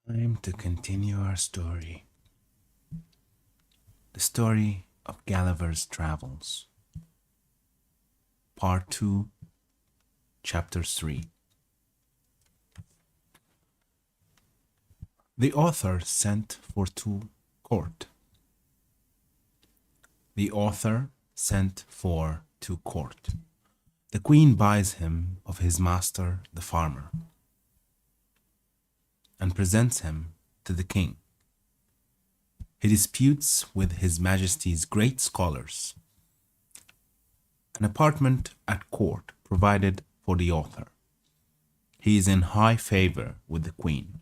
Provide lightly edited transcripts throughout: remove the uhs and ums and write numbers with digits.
Time to continue our story. The story of Gulliver's Travels. Part 2, Chapter 3. The author sent for to court. The author sent for to court. The queen buys him of his master the farmer, and presents him to the king. He disputes with his majesty's great scholars. An apartment at court provided for the author. He is in high favor with the queen.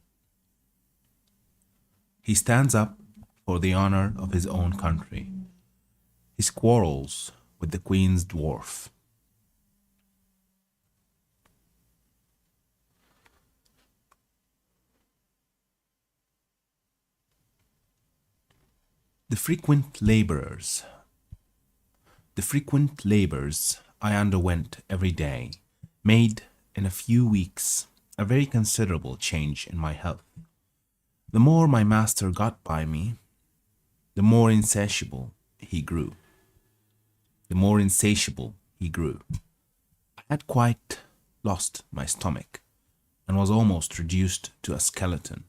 He stands up for the honor of his own country. He quarrels with the queen's dwarf. The frequent labors I underwent every day made in a few weeks a very considerable change in my health. The more my master got by me, the more insatiable he grew. I had quite lost my stomach and was almost reduced to a skeleton.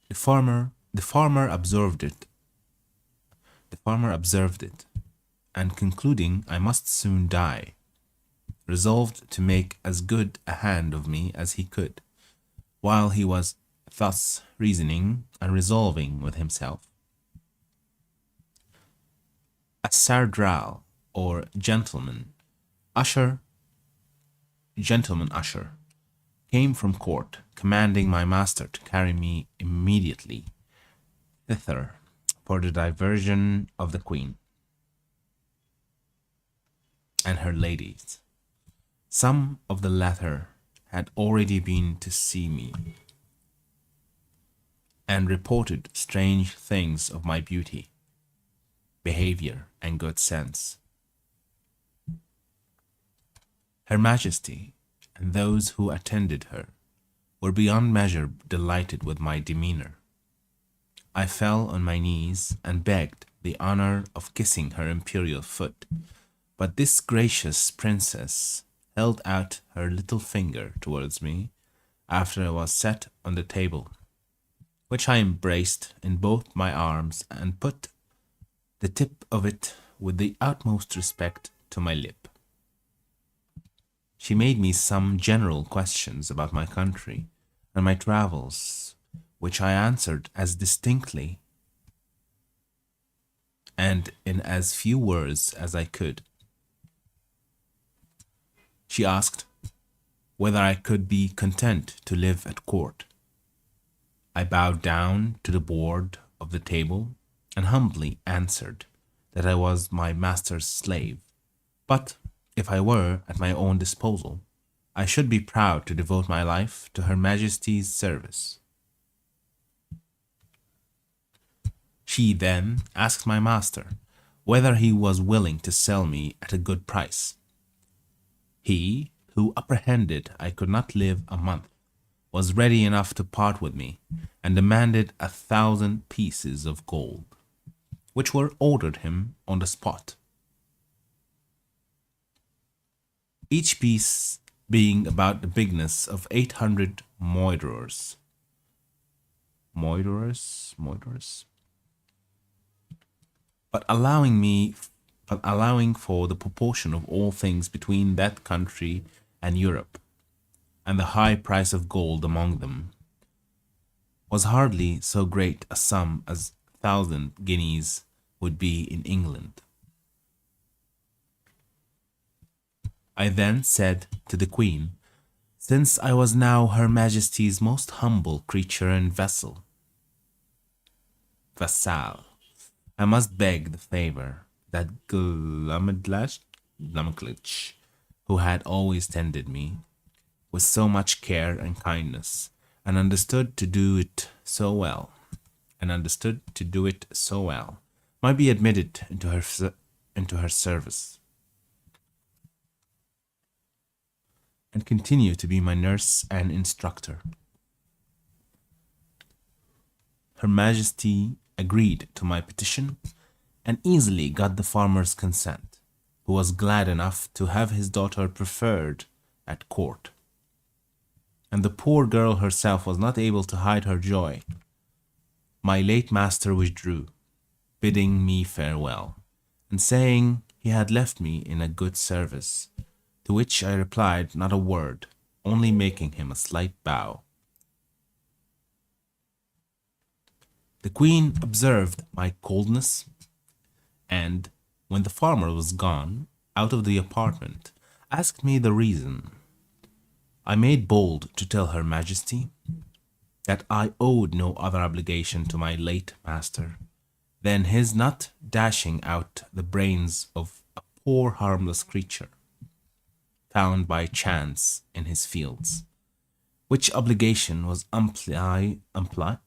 The farmer observed it, and concluding I must soon die, resolved to make as good a hand of me as he could. While he was thus reasoning and resolving with himself, a sardral, or gentleman usher, came from court, commanding my master to carry me immediately thither for the diversion of the queen and her ladies. Some of the latter had already been to see me, and reported strange things of my beauty, behavior, and good sense. Her Majesty and those who attended her were beyond measure delighted with my demeanor. I fell on my knees and begged the honor of kissing her imperial foot, but this gracious princess held out her little finger towards me after I was set on the table, which I embraced in both my arms and put the tip of it with the utmost respect to my lip. She made me some general questions about my country and my travels, which I answered as distinctly and in as few words as I could. She asked whether I could be content to live at court. I bowed down to the board of the table and humbly answered that I was my master's slave, but if I were at my own disposal, I should be proud to devote my life to Her Majesty's service. She then asked my master whether he was willing to sell me at a good price. He, who apprehended I could not live a month, was ready enough to part with me, and demanded 1,000 pieces of gold, which were ordered him on the spot, each piece being about the bigness of 800 moidores. But allowing for the proportion of all things between that country and Europe, and the high price of gold among them, was hardly so great a sum as 1,000 guineas would be in England. I then said to the queen, since I was now Her Majesty's most humble creature and vassal, I must beg the favor that Glumidlash, who had always tended me with so much care and kindness, and understood to do it so well, might be admitted into her service, and continue to be my nurse and instructor. Her Majesty agreed to my petition and easily got the farmer's consent, who was glad enough to have his daughter preferred at court. And the poor girl herself was not able to hide her joy. My late master withdrew, bidding me farewell, and saying he had left me in a good service, to which I replied not a word, only making him a slight bow. The queen observed my coldness, and, when the farmer was gone out of the apartment, asked me the reason. I made bold to tell Her Majesty that I owed no other obligation to my late master than his not dashing out the brains of a poor harmless creature found by chance in his fields, which obligation was amply recompensated.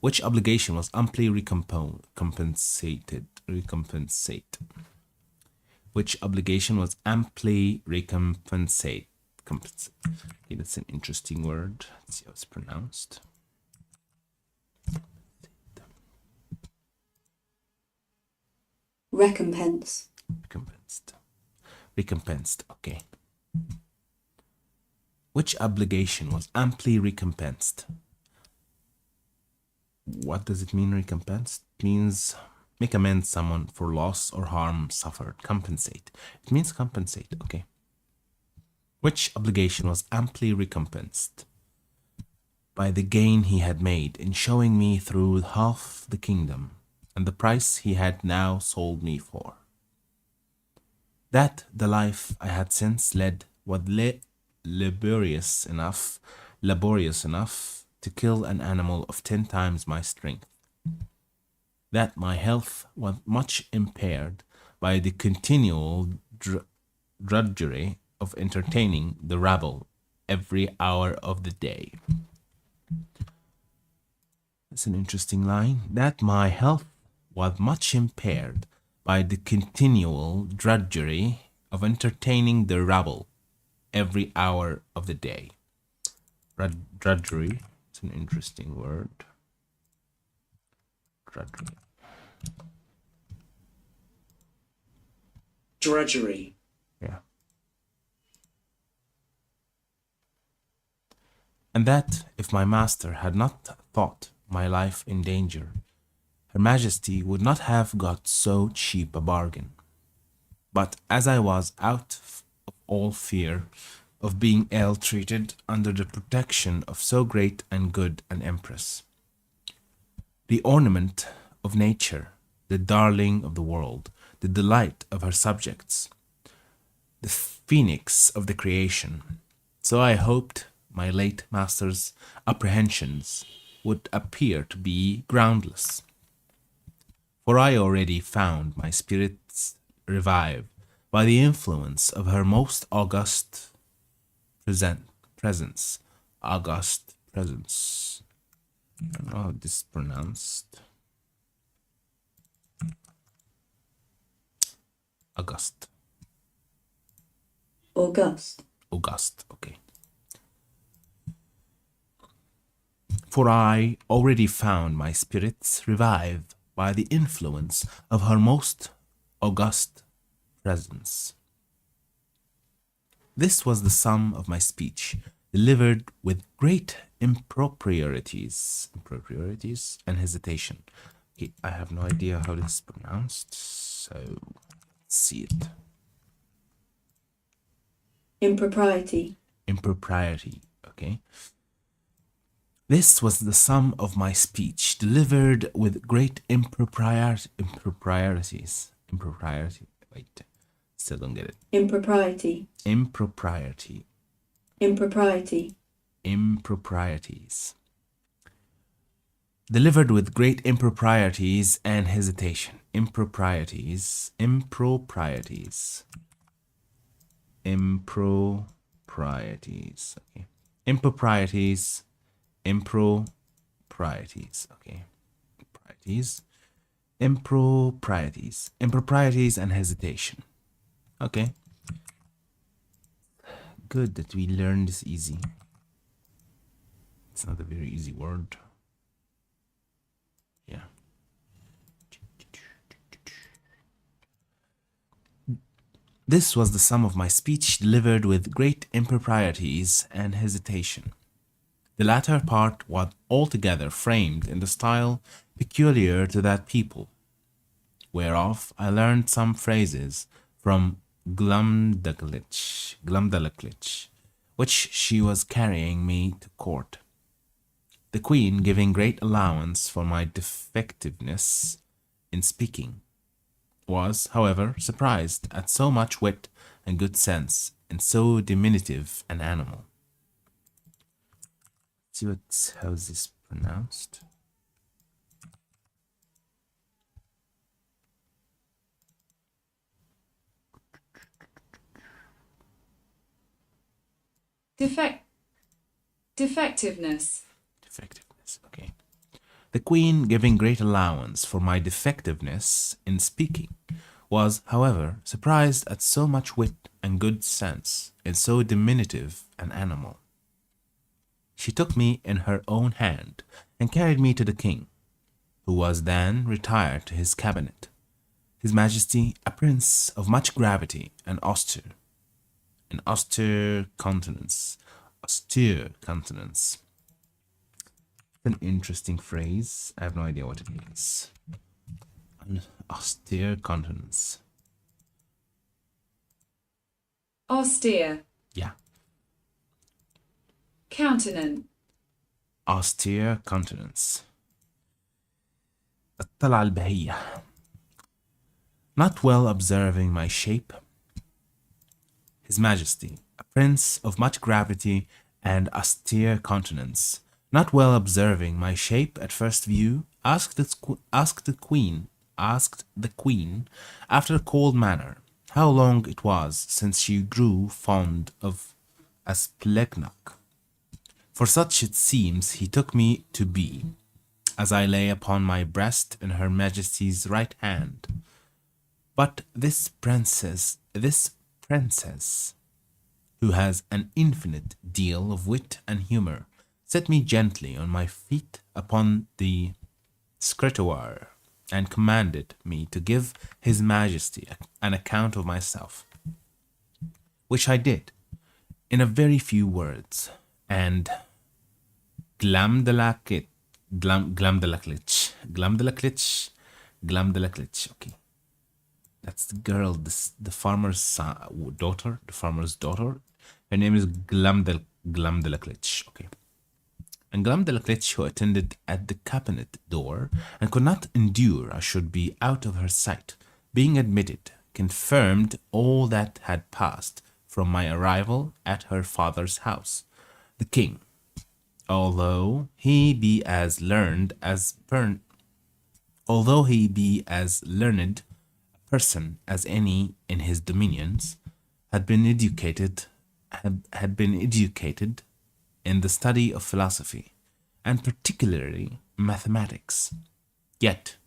Which obligation was amply recompensate. Okay, that's an interesting word. Let's see how it's pronounced. Recompensed. Okay. Which obligation was amply recompensed? What does it mean, recompensed? It means make amends someone for loss or harm suffered. Compensate. It means compensate. Okay. Which obligation was amply recompensed by the gain he had made in showing me through half the kingdom and the price he had now sold me for. That the life I had since led was laborious enough to kill an animal of 10 times my strength. That my health was much impaired by the continual drudgery of entertaining the rabble every hour of the day. That's an interesting line. That my health was much impaired by the continual drudgery of entertaining the rabble every hour of the day. Drudgery, it's an interesting word. Drudgery. Yeah. And that if my master had not thought my life in danger, Her Majesty would not have got so cheap a bargain. But as I was out of all fear of being ill-treated under the protection of so great and good an empress, the ornament of nature, the darling of the world, the delight of her subjects, the phoenix of the creation, so I hoped my late master's apprehensions would appear to be groundless. For I already found my spirits revive by the influence of her most august presence. August presence. I don't know how this is pronounced. August, okay. For I already found my spirits revive by the influence of her most august presence. This was the sum of my speech, delivered with great improprieties and hesitation. Okay, I have no idea how this is pronounced, so let's see it. Impropriety, okay. This was the sum of my speech, delivered with great improprieties. Wait, still don't get it. Improprieties. Delivered with great improprieties and hesitation. Improprieties. Okay. Improprieties. Okay. Improprieties and hesitation. Okay. Good that we learned this easy. It's not a very easy word. Yeah. This was the sum of my speech delivered with great improprieties and hesitation. The latter part was altogether framed in the style peculiar to that people, whereof I learned some phrases from Glumdalclitch, which she was carrying me to court. The queen giving great allowance for my defectiveness in speaking, was, however, surprised at so much wit and good sense in so diminutive an animal. Let's see how is this pronounced. Defectiveness. Defectiveness, okay. The queen giving great allowance for my defectiveness in speaking, was, however, surprised at so much wit and good sense in so diminutive an animal. She took me in her own hand and carried me to the king, who was then retired to his cabinet. His Majesty, a prince of much gravity and austere countenance. Austere countenance. An interesting phrase. I have no idea what it means. An austere countenance. Austere. Yeah. Countenance. Austere countenance. الطلعة البهية. Not well observing my shape. His Majesty, a prince of much gravity and austere countenance, not well observing my shape at first view, asked the queen, after a cold manner, how long it was since she grew fond of a splegnok. For such it seems he took me to be, as I lay upon my breast in her Majesty's right hand. But this princess, who has an infinite deal of wit and humour, set me gently on my feet upon the scrutoire, and commanded me to give his Majesty an account of myself, which I did in a very few words, and Glumdalclitch, okay. That's the girl, the farmer's daughter, Her name is Glumdalclitch, okay. And Glumdalclitch, who attended at the cabinet door, and could not endure I should be out of her sight, being admitted, confirmed all that had passed from my arrival at her father's house. The king, although he be as learned person as any in his dominions, had been educated in the study of philosophy, and particularly mathematics. Yet,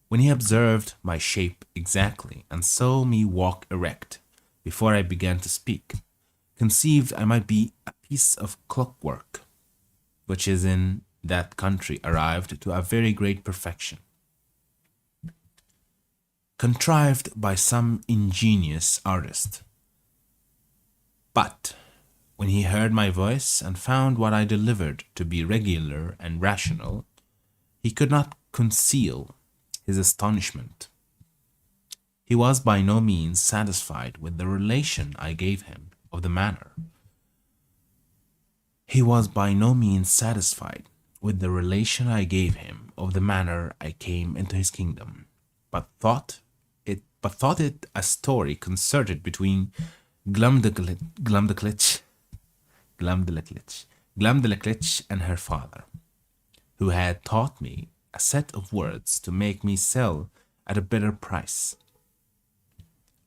when he observed my shape exactly, and saw me walk erect before I began to speak, conceived I might be a piece of clockwork, which is in that country arrived to a very great perfection, contrived by some ingenious artist. But when he heard my voice and found what I delivered to be regular and rational, he could not conceal his astonishment. He was by no means satisfied with the relation I gave him of the manner. I came into his kingdom, but thought it a story concerted between Glumdalclitch and her father, who had taught me a set of words to make me sell at a better price.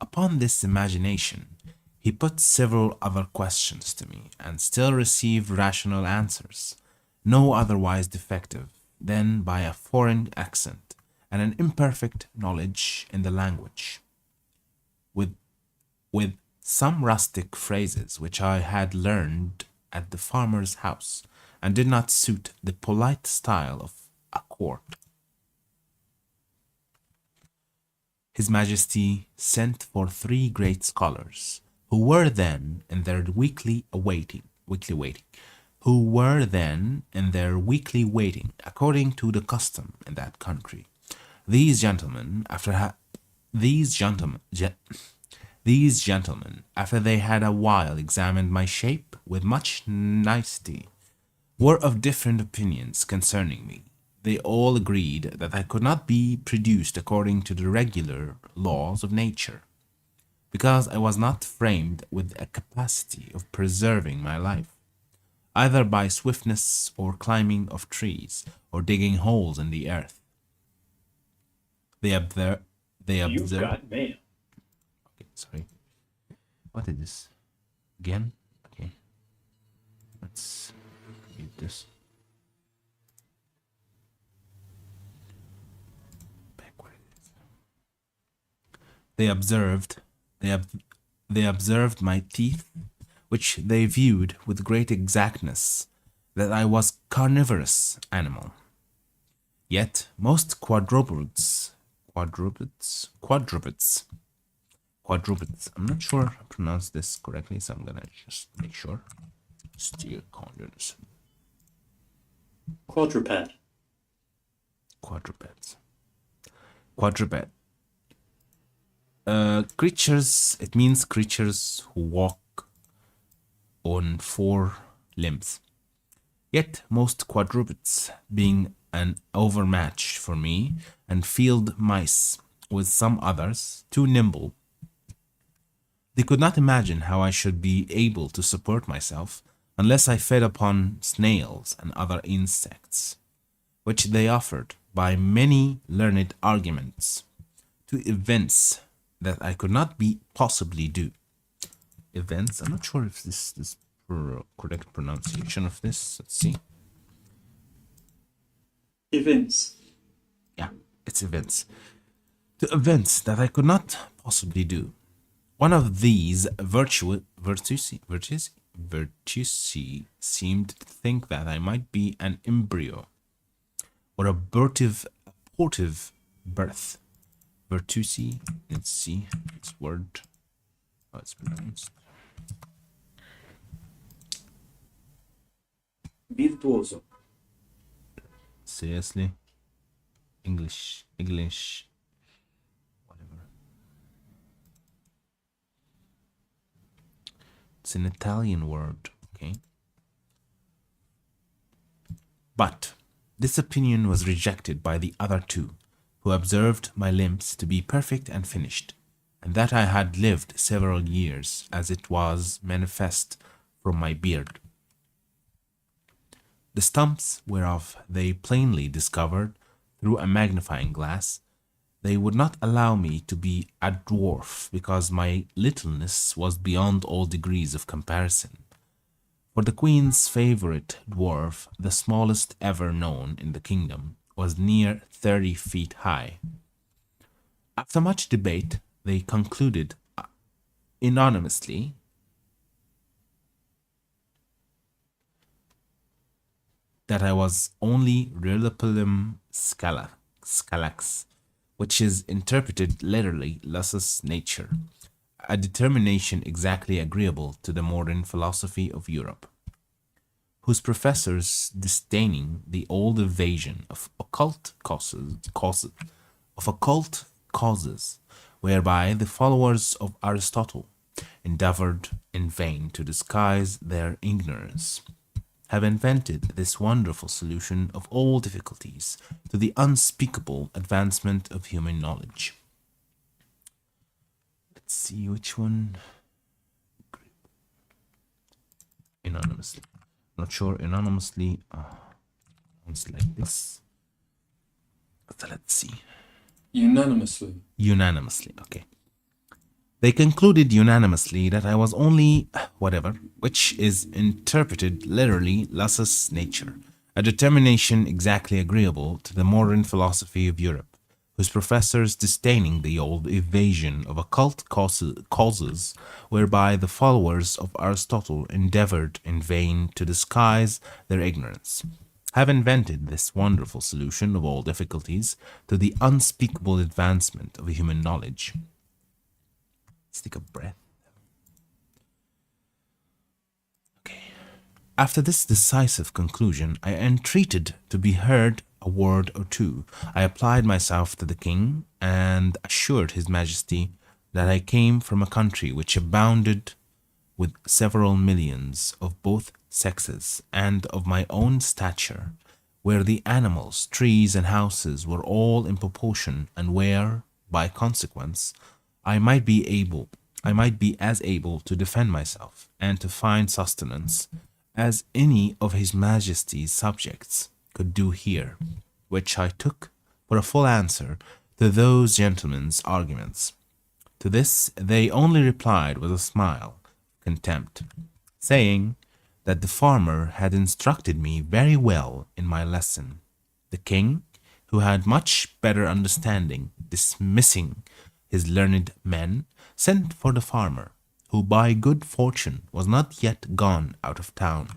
Upon this imagination, he put several other questions to me, and still received rational answers, no otherwise defective than by a foreign accent and an imperfect knowledge in the language, with some rustic phrases which I had learned at the farmer's house, and did not suit the polite style of a court. His Majesty sent for 3 great scholars, who were then in their weekly waiting, according to the custom in that country. These gentlemen, after they had a while examined my shape with much nicety, were of different opinions concerning me. They all agreed that I could not be produced according to the regular laws of nature, because I was not framed with a capacity of preserving my life, either by swiftness or climbing of trees or digging holes in the earth. You've got mail. Okay, sorry. What is this? Again? Okay. Let's read this. They observed my teeth, which they viewed with great exactness, that I was carnivorous animal. Yet most quadrupeds, I'm not sure I pronounced this correctly, so I'm gonna just make sure. Steer condors. Quadruped. Quadruped. Creatures, it means creatures who walk on 4 limbs. Yet most quadrupeds, being an overmatch for me, and field mice, with some others, too nimble, they could not imagine how I should be able to support myself unless I fed upon snails and other insects, which they offered by many learned arguments to evince that I could not be possibly do. Events, I'm not sure if this is correct pronunciation of this. Let's see. Events. Yeah, it's events. To events that I could not possibly do. One of these virtues seemed to think that I might be an embryo or abortive birth. Virtusi, let's see this word, how it's pronounced. Virtuoso. Seriously? English, whatever. It's an Italian word, okay? But this opinion was rejected by the other 2, who observed my limbs to be perfect and finished, and that I had lived several years, as it was manifest from my beard, the stumps whereof they plainly discovered through a magnifying glass. They would not allow me to be a dwarf, because my littleness was beyond all degrees of comparison. For the queen's favorite dwarf, the smallest ever known in the kingdom, was near 30 feet high. After much debate, they concluded unanimously that I was only Rilipulum scalax, which is interpreted literally lusus nature, a determination exactly agreeable to the modern philosophy of Europe, whose professors, disdaining the old evasion of occult causes, whereby the followers of Aristotle endeavored in vain to disguise their ignorance, have invented this wonderful solution of all difficulties to the unspeakable advancement of human knowledge. Let's see which one. Anonymously. Not sure anonymously. Sounds like this. So let's see. Unanimously, okay. They concluded unanimously that I was only whatever, which is interpreted literally lusus nature, a determination exactly agreeable to the modern philosophy of Europe, whose professors, disdaining the old evasion of occult causes whereby the followers of Aristotle endeavored in vain to disguise their ignorance, have invented this wonderful solution of all difficulties to the unspeakable advancement of human knowledge. Let's take a breath. After this decisive conclusion, I entreated to be heard a word or two. I applied myself to the king, and assured his majesty that I came from a country which abounded with several millions of both sexes, and of my own stature, where the animals, trees, and houses were all in proportion, and where, by consequence, I might be as able to defend myself, and to find sustenance, as any of his majesty's subjects could do here, which I took for a full answer to those gentlemen's arguments. To this they only replied with a smile of contempt, saying that the farmer had instructed me very well in my lesson. The king, who had much better understanding, dismissing his learned men, sent for the farmer, who by good fortune was not yet gone out of town.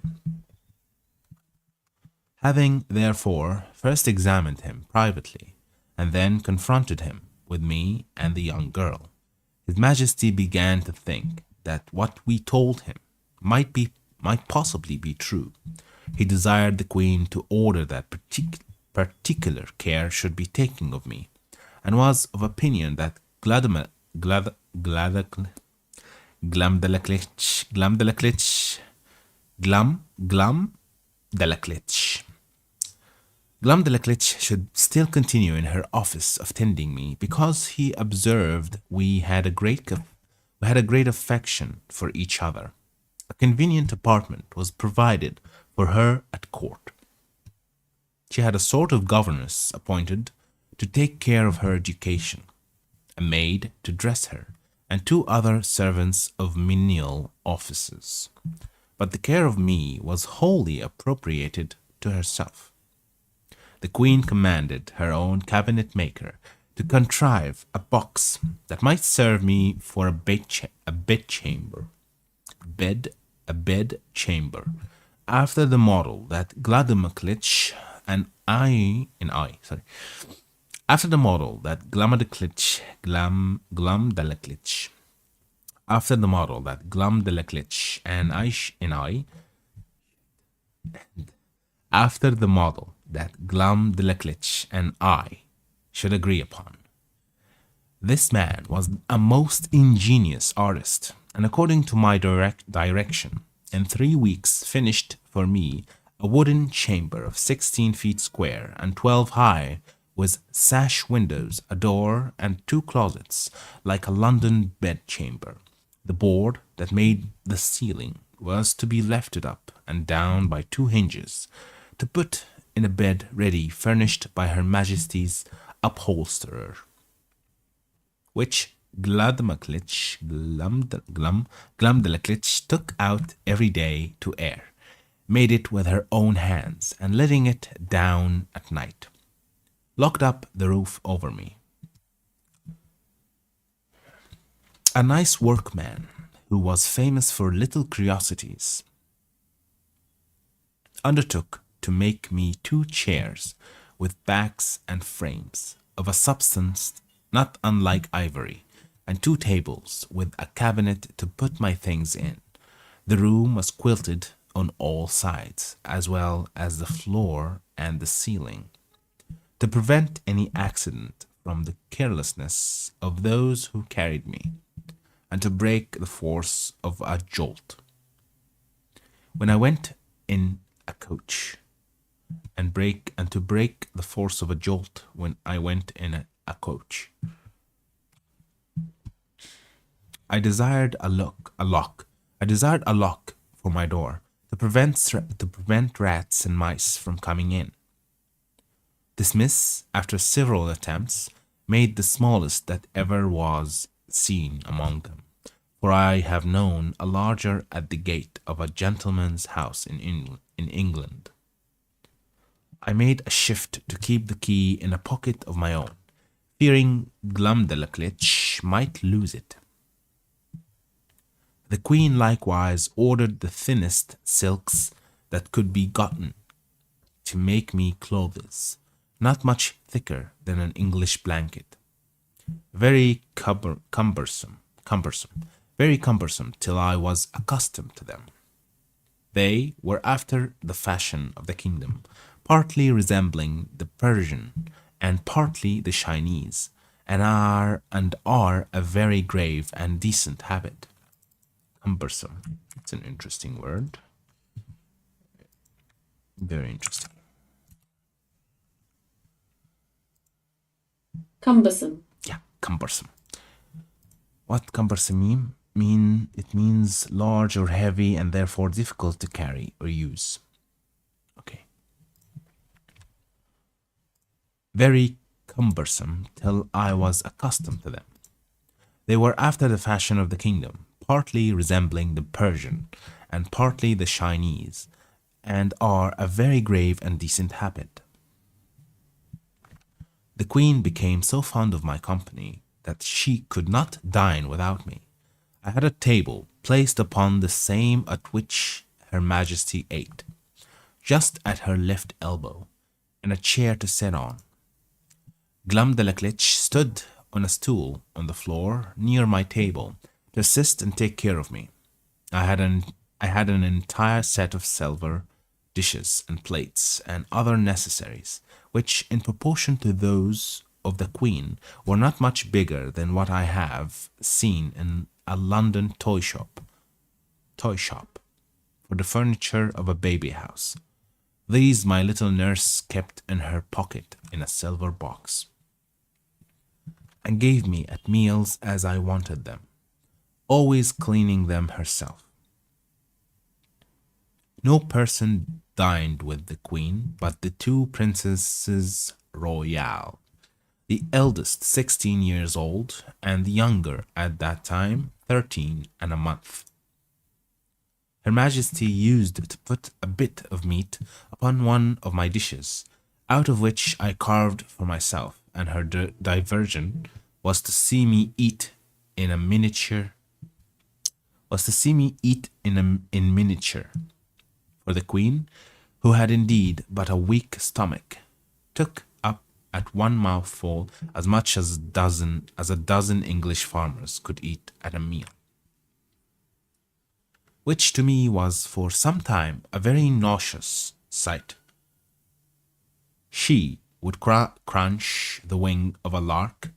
Having, therefore, first examined him privately, and then confronted him with me and the young girl, his majesty began to think that what we told him might possibly be true. He desired the queen to order that particular care should be taken of me, and was of opinion that Glumdalclitch should still continue in her office of tending me, because he observed we had a great affection for each other. A convenient apartment was provided for her at court. She had a sort of governess appointed to take care of her education, a maid to dress her, and 2 other servants of menial offices. But the care of me was wholly appropriated to herself. The queen commanded her own cabinet maker to contrive a box that might serve me for a bed chamber, after the model that Glumdalclitch and I should agree upon. This man was a most ingenious artist, and according to my direction, in 3 weeks finished for me a wooden chamber of 16 feet square and 12 high, with sash windows, a door, and 2 closets, like a London bedchamber. The board that made the ceiling was to be lifted up and down by 2 hinges, to put in a bed ready furnished by Her Majesty's upholsterer, which Glumdalclitch took out every day to air, made it with her own hands, and letting it down at night, locked up the roof over me. A nice workman, who was famous for little curiosities, undertook to make me 2 chairs with backs and frames of a substance not unlike ivory, and 2 tables with a cabinet to put my things in. The room was quilted on all sides, as well as the floor and the ceiling, to prevent any accident from the carelessness of those who carried me, and to break the force of a jolt when I went in a coach, and to break the force of a jolt when I went in a coach. I desired a lock for my door, to prevent rats and mice from coming in. This, after several attempts, made the smallest that ever was seen among them, for I have known a larger at the gate of a gentleman's house in England. I made a shift to keep the key in a pocket of my own, fearing Glumdalclitch might lose it. The queen likewise ordered the thinnest silks that could be gotten to make me clothes, not much thicker than an English blanket, very cumbersome, very cumbersome till I was accustomed to them. They were after the fashion of the kingdom, partly resembling the Persian and partly the Chinese, and are a very grave and decent habit. Cumbersome. It's an interesting word. Very interesting. Cumbersome. Yeah, cumbersome. What cumbersome mean? It means large or heavy and therefore difficult to carry or use. Okay. Very cumbersome till I was accustomed to them. They were after the fashion of the kingdom, partly resembling the Persian and partly the Chinese, and are a very grave and decent habit. The queen became so fond of my company that she could not dine without me. I had a table placed upon the same at which Her Majesty ate, just at her left elbow, and a chair to sit on. Glumdalclitch stood on a stool on the floor near my table to assist and take care of me. I had an entire set of silver dishes and plates and other necessaries, which, in proportion to those of the queen, were not much bigger than what I have seen in a London toy shop for the furniture of a baby house. These my little nurse kept in her pocket in a silver box, and gave me at meals as I wanted them, always cleaning them herself. No person dined with the queen but the two princesses royal, the eldest 16 years old, and the younger at that time 13 and a month. Her Majesty used to put a bit of meat upon one of my dishes, out of which I carved for myself, and her diversion was to see me eat in miniature. For the queen, who had indeed but a weak stomach, took up at one mouthful as much as a dozen English farmers could eat at a meal, which to me was for some time a very nauseous sight. She would crunch the wing of a lark,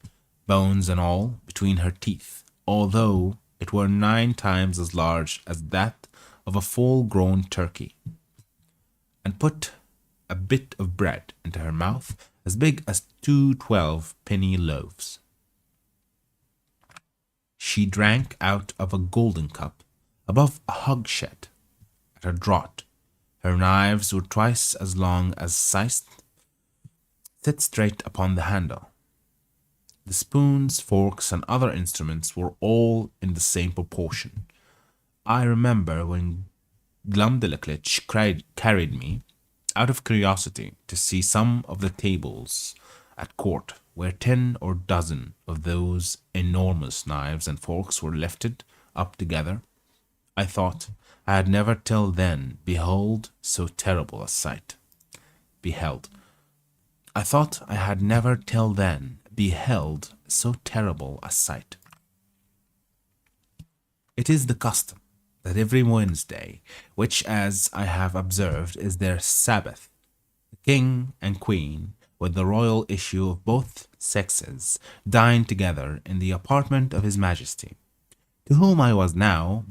bones and all, between her teeth, although it were 9 times as large as that of a full-grown turkey, and put a bit of bread into her mouth as big as 2 12-penny loaves. She drank out of a golden cup above a hogshead at a draught. Her knives were twice as long as scythes, set straight upon the handle. The spoons, forks, and other instruments were all in the same proportion. I remember when Glumdalclitch carried me, out of curiosity, to see some of the tables at court, where 10 or dozen of those enormous knives and forks were lifted up together. I thought I had never till then beheld so terrible a sight. I thought I had never till then beheld so terrible a sight. It is the custom that every Wednesday, which, as I have observed, is their Sabbath, the king and queen, with the royal issue of both sexes, dine together in the apartment of His Majesty, to whom I was now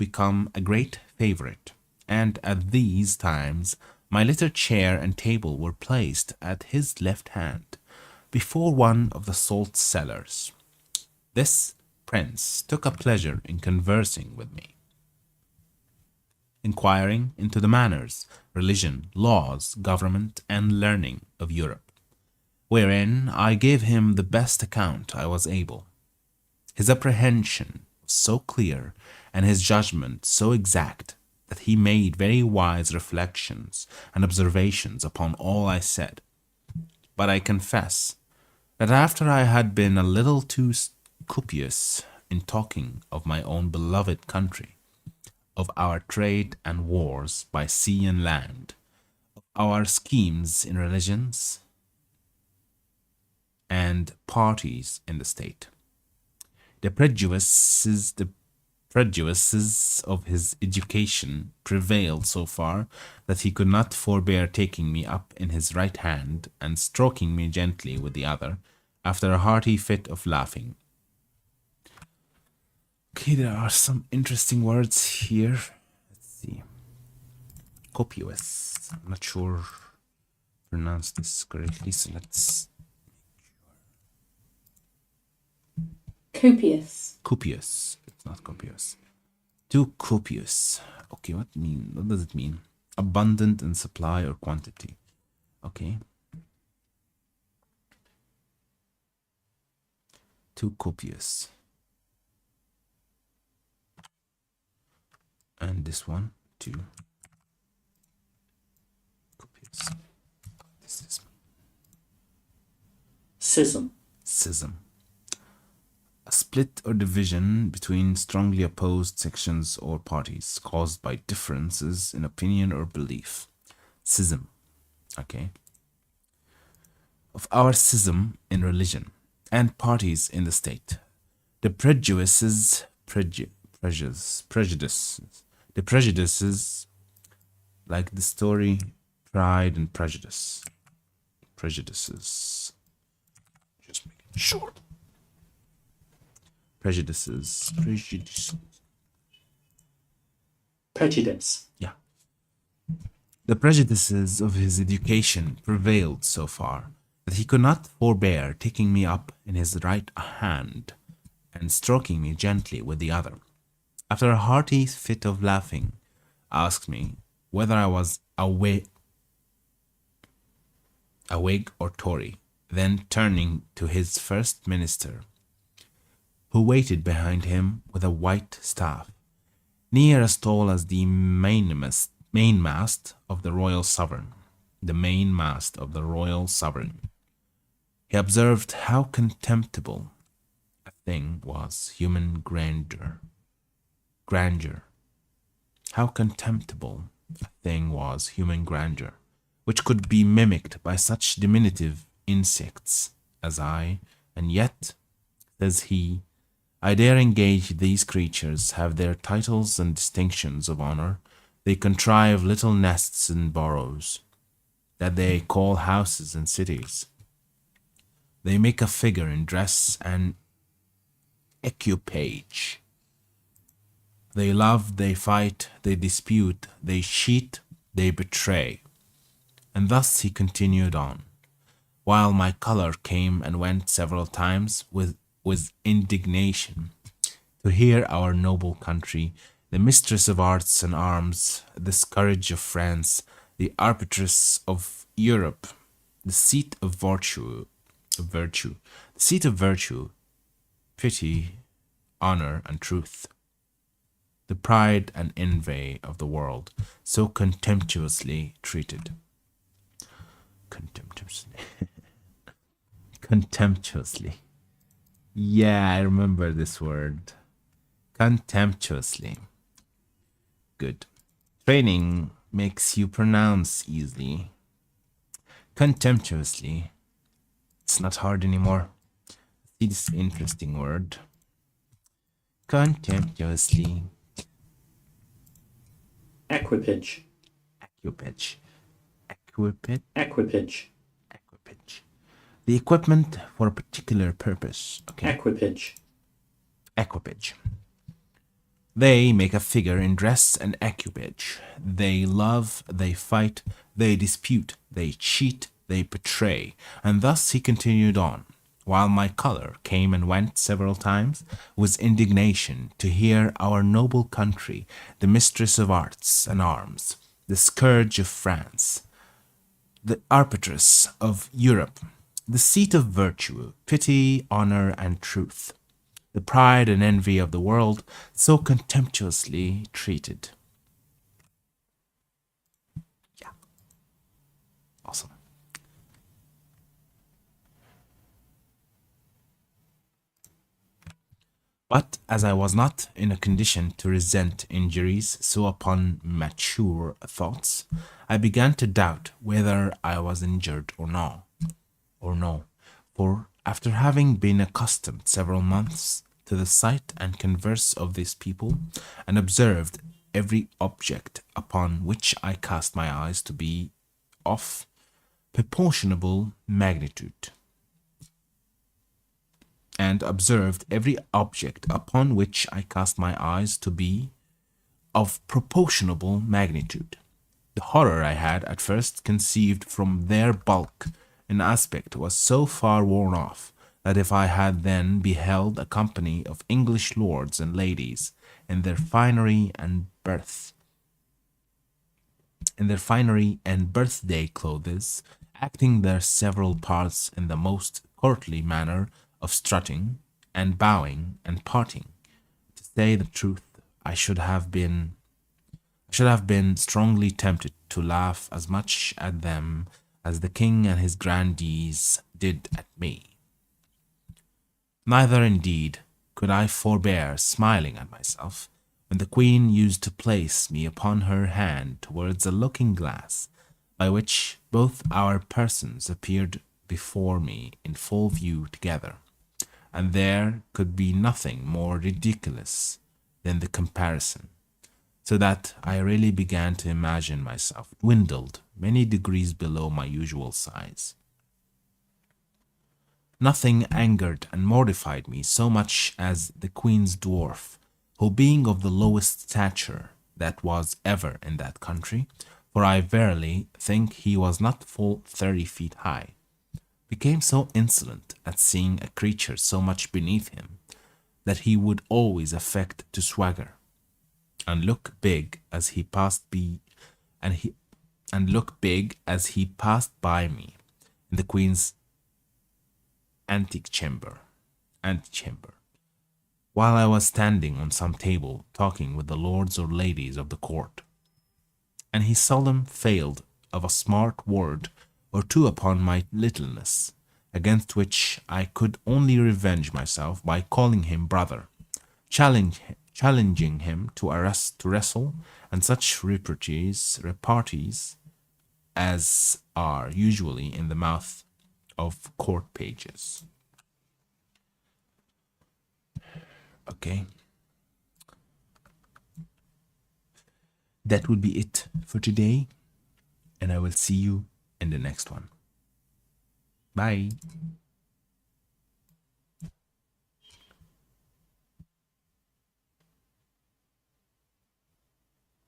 become a great favorite, and at these times my little chair and table were placed at his left hand, before one of the salt cellars. This prince took a pleasure in conversing with me, inquiring into the manners, religion, laws, government, and learning of Europe, wherein I gave him the best account I was able. His apprehension was so clear, and his judgment so exact, that he made very wise reflections and observations upon all I said. but I confess that after I had been a little too copious in talking of my own beloved country, of our trade and wars by sea and land, of our schemes in religions and parties in the state, the prejudices of his education prevailed so far that he could not forbear taking me up in his right hand and stroking me gently with the other, after a hearty fit of laughing. Okay, there are some interesting words here. Let's see. Copious. I'm not sure pronounce this correctly, so let's. Copious. Copious. It's not copious. Too copious. Okay, what does it mean? Abundant in supply or quantity. Okay. Too copious. And this one, too copious. This is Schism. schism. A split or division between strongly opposed sections or parties caused by differences in opinion or belief. Schism. Okay. Of our schism in religion and parties in the state. The prejudices, the prejudices, like the story Pride and Prejudice. Prejudices. Just making sure. Prejudices. Prejudice. Yeah. The prejudices of his education prevailed so far that he could not forbear taking me up in his right hand and stroking me gently with the other. After a hearty fit of laughing, asked me whether I was a Whig or Tory, then turning to his first minister, who waited behind him with a white staff, near as tall as the mainmast of the royal sovereign. The mainmast of the royal sovereign. He observed how contemptible a thing was human grandeur. How contemptible a thing was human grandeur, which could be mimicked by such diminutive insects as I, and yet, says he, I dare engage these creatures have their titles and distinctions of honor. They contrive little nests and burrows, that they call houses and cities. They make a figure in dress and equipage. They love, they fight, they dispute, they cheat, they betray. And thus he continued on, while my color came and went several times with indignation, to hear our noble country, the mistress of arts and arms, the scourge of France, the arbitress of Europe, the seat of virtue, the seat of virtue, pity, honor, and truth, the pride and envy of the world, so contemptuously treated. Contemptuously. Yeah, I remember this word. Contemptuously. Good. Training makes you pronounce easily. Contemptuously. It's not hard anymore. See this interesting word. Contemptuously. Equipage. Equipage. Equipage. The equipment for a particular purpose. Okay. Equipage. They make a figure in dress and equipage. They love, they fight, they dispute, they cheat, they betray. And thus he continued on, while my color came and went several times with indignation to hear our noble country, the mistress of arts and arms, the scourge of France, the arbitress of Europe, the seat of virtue, pity, honor, and truth, the pride and envy of the world, so contemptuously treated. Yeah. Awesome. But as I was not in a condition to resent injuries so upon mature thoughts, I began to doubt whether I was injured or no. For after having been accustomed several months to the sight and converse of these people, and observed every object upon which I cast my eyes to be of proportionable magnitude, and observed every object upon which I cast my eyes to be of proportionable magnitude. The horror I had at first conceived from their bulk and aspect was so far worn off, that if I had then beheld a company of English lords and ladies in their finery and birthday clothes, acting their several parts in the most courtly manner of strutting and bowing and parting, to say the truth, I should have been strongly tempted to laugh as much at them as the king and his grandees did at me. Neither, indeed, could I forbear smiling at myself when the queen used to place me upon her hand towards a looking-glass, by which both our persons appeared before me in full view together, and there could be nothing more ridiculous than the comparison, so that I really began to imagine myself dwindled many degrees below my usual size. Nothing angered and mortified me so much as the queen's dwarf, who being of the lowest stature that was ever in that country, for I verily think he was not full 30 feet high, became so insolent at seeing a creature so much beneath him, that he would always affect to swagger, and look big as he passed by me in the queen's antechamber, while I was standing on some table talking with the lords or ladies of the court. And he seldom failed of a smart word or two upon my littleness, against which I could only revenge myself by calling him brother, challenging him to wrestle, and such repartees as are usually in the mouth of court pages. Okay. That would be it for today, and I will see you in the next one. Bye.